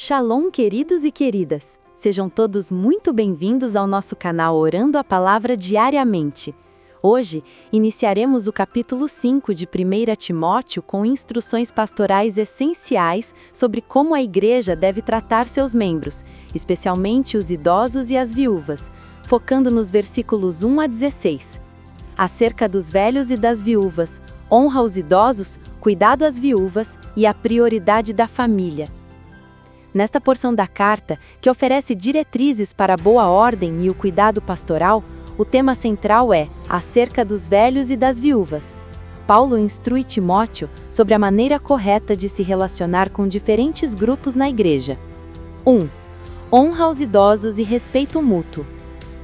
Shalom, queridos e queridas! Sejam todos muito bem-vindos ao nosso canal Orando a Palavra Diariamente. Hoje, iniciaremos o capítulo 5 de 1 Timóteo com instruções pastorais essenciais sobre como a igreja deve tratar seus membros, especialmente os idosos e as viúvas, focando nos versículos 1 a 16. Acerca dos velhos e das viúvas, honra os idosos, cuidado às viúvas e a prioridade da família. Nesta porção da carta, que oferece diretrizes para a boa ordem e o cuidado pastoral, o tema central é acerca dos velhos e das viúvas. Paulo instrui Timóteo sobre a maneira correta de se relacionar com diferentes grupos na igreja. 1. Honra os idosos e respeito mútuo.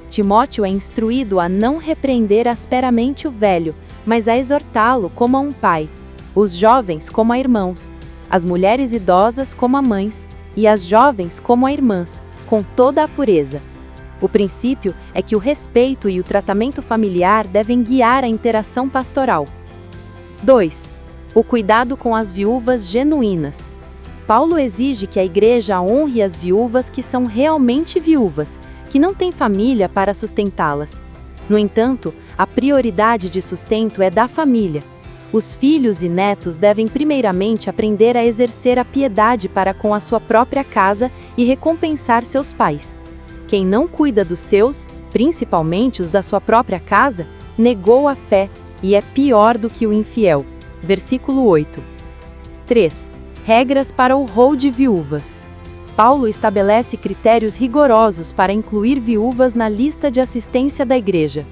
Timóteo é instruído a não repreender asperamente o velho, mas a exortá-lo como a um pai, os jovens como a irmãos, as mulheres idosas como a mães, e as jovens como a irmãs, com toda a pureza. O princípio é que o respeito e o tratamento familiar devem guiar a interação pastoral. 2. O cuidado com as viúvas genuínas. Paulo exige que a igreja honre as viúvas que são realmente viúvas, que não têm família para sustentá-las. No entanto, a prioridade de sustento é da família. Os filhos e netos devem primeiramente aprender a exercer a piedade para com a sua própria casa e recompensar seus pais. Quem não cuida dos seus, principalmente os da sua própria casa, negou a fé e é pior do que o infiel. Versículo 8. 3. Regras para o rol de viúvas. Paulo estabelece critérios rigorosos para incluir viúvas na lista de assistência da igreja.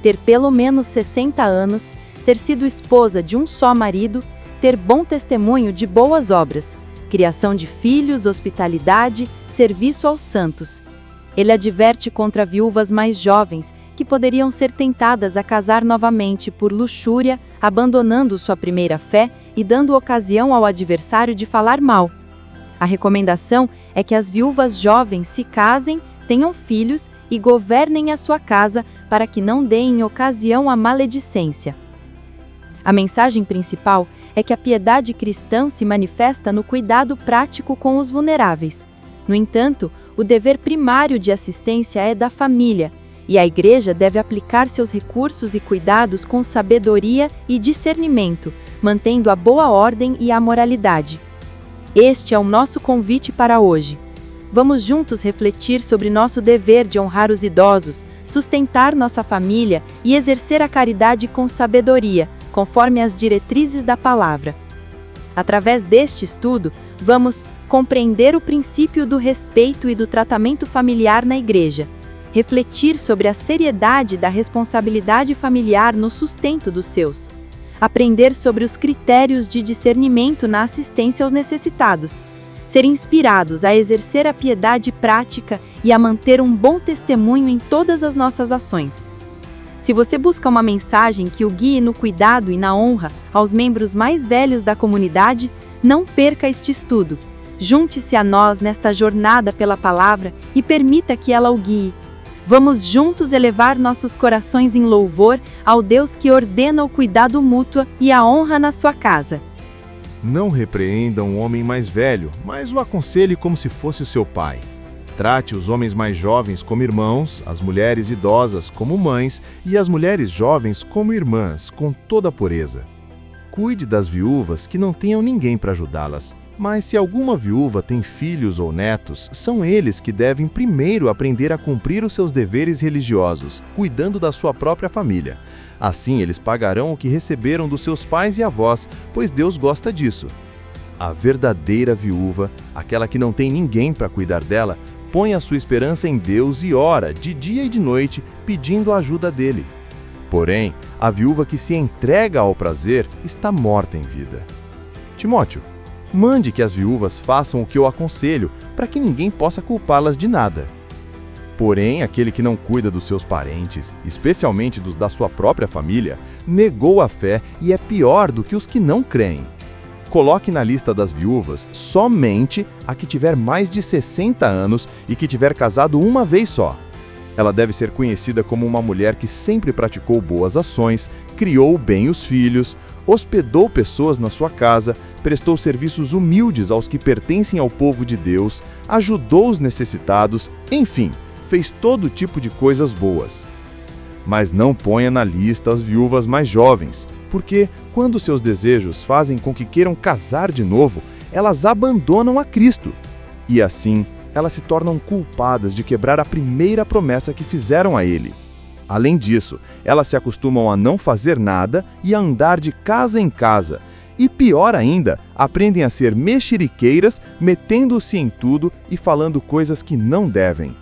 Ter pelo menos 60 anos, ter sido esposa de um só marido, ter bom testemunho de boas obras, criação de filhos, hospitalidade, serviço aos santos. Ele adverte contra viúvas mais jovens, que poderiam ser tentadas a casar novamente por luxúria, abandonando sua primeira fé e dando ocasião ao adversário de falar mal. A recomendação é que as viúvas jovens se casem, tenham filhos e governem a sua casa para que não deem ocasião à maledicência. A mensagem principal é que a piedade cristã se manifesta no cuidado prático com os vulneráveis. No entanto, o dever primário de assistência é da família, e a igreja deve aplicar seus recursos e cuidados com sabedoria e discernimento, mantendo a boa ordem e a moralidade. Este é o nosso convite para hoje. Vamos juntos refletir sobre nosso dever de honrar os idosos, sustentar nossa família e exercer a caridade com sabedoria, conforme as diretrizes da palavra. Através deste estudo, vamos compreender o princípio do respeito e do tratamento familiar na igreja, refletir sobre a seriedade da responsabilidade familiar no sustento dos seus, aprender sobre os critérios de discernimento na assistência aos necessitados, ser inspirados a exercer a piedade prática e a manter um bom testemunho em todas as nossas ações. Se você busca uma mensagem que o guie no cuidado e na honra aos membros mais velhos da comunidade, não perca este estudo. Junte-se a nós nesta jornada pela palavra e permita que ela o guie. Vamos juntos elevar nossos corações em louvor ao Deus que ordena o cuidado mútuo e a honra na sua casa. Não repreenda um homem mais velho, mas o aconselhe como se fosse o seu pai. Trate os homens mais jovens como irmãos, as mulheres idosas como mães e as mulheres jovens como irmãs, com toda a pureza. Cuide das viúvas que não tenham ninguém para ajudá-las, mas se alguma viúva tem filhos ou netos, são eles que devem primeiro aprender a cumprir os seus deveres religiosos, cuidando da sua própria família. Assim eles pagarão o que receberam dos seus pais e avós, pois Deus gosta disso. A verdadeira viúva, aquela que não tem ninguém para cuidar dela, põe a sua esperança em Deus e ora, de dia e de noite, pedindo a ajuda dele. Porém, a viúva que se entrega ao prazer está morta em vida. Timóteo, mande que as viúvas façam o que eu aconselho, para que ninguém possa culpá-las de nada. Porém, aquele que não cuida dos seus parentes, especialmente dos da sua própria família, negou a fé e é pior do que os que não creem. Coloque na lista das viúvas somente a que tiver mais de 60 anos e que tiver casado uma vez só. Ela deve ser conhecida como uma mulher que sempre praticou boas ações, criou bem os filhos, hospedou pessoas na sua casa, prestou serviços humildes aos que pertencem ao povo de Deus, ajudou os necessitados, enfim, fez todo tipo de coisas boas. Mas não ponha na lista as viúvas mais jovens, porque, quando seus desejos fazem com que queiram casar de novo, elas abandonam a Cristo. E assim, elas se tornam culpadas de quebrar a primeira promessa que fizeram a Ele. Além disso, elas se acostumam a não fazer nada e a andar de casa em casa. E pior ainda, aprendem a ser mexeriqueiras, metendo-se em tudo e falando coisas que não devem.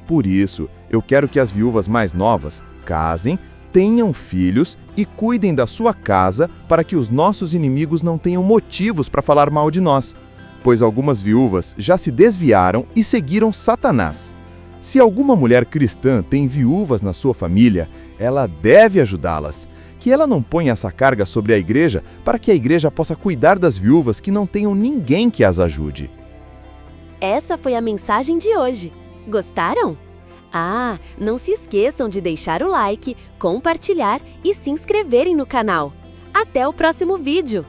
Por isso, eu quero que as viúvas mais novas casem, tenham filhos e cuidem da sua casa para que os nossos inimigos não tenham motivos para falar mal de nós, pois algumas viúvas já se desviaram e seguiram Satanás. Se alguma mulher cristã tem viúvas na sua família, ela deve ajudá-las. Que ela não ponha essa carga sobre a igreja para que a igreja possa cuidar das viúvas que não tenham ninguém que as ajude. Essa foi a mensagem de hoje. Gostaram? Não se esqueçam de deixar o like, compartilhar e se inscreverem no canal. Até o próximo vídeo!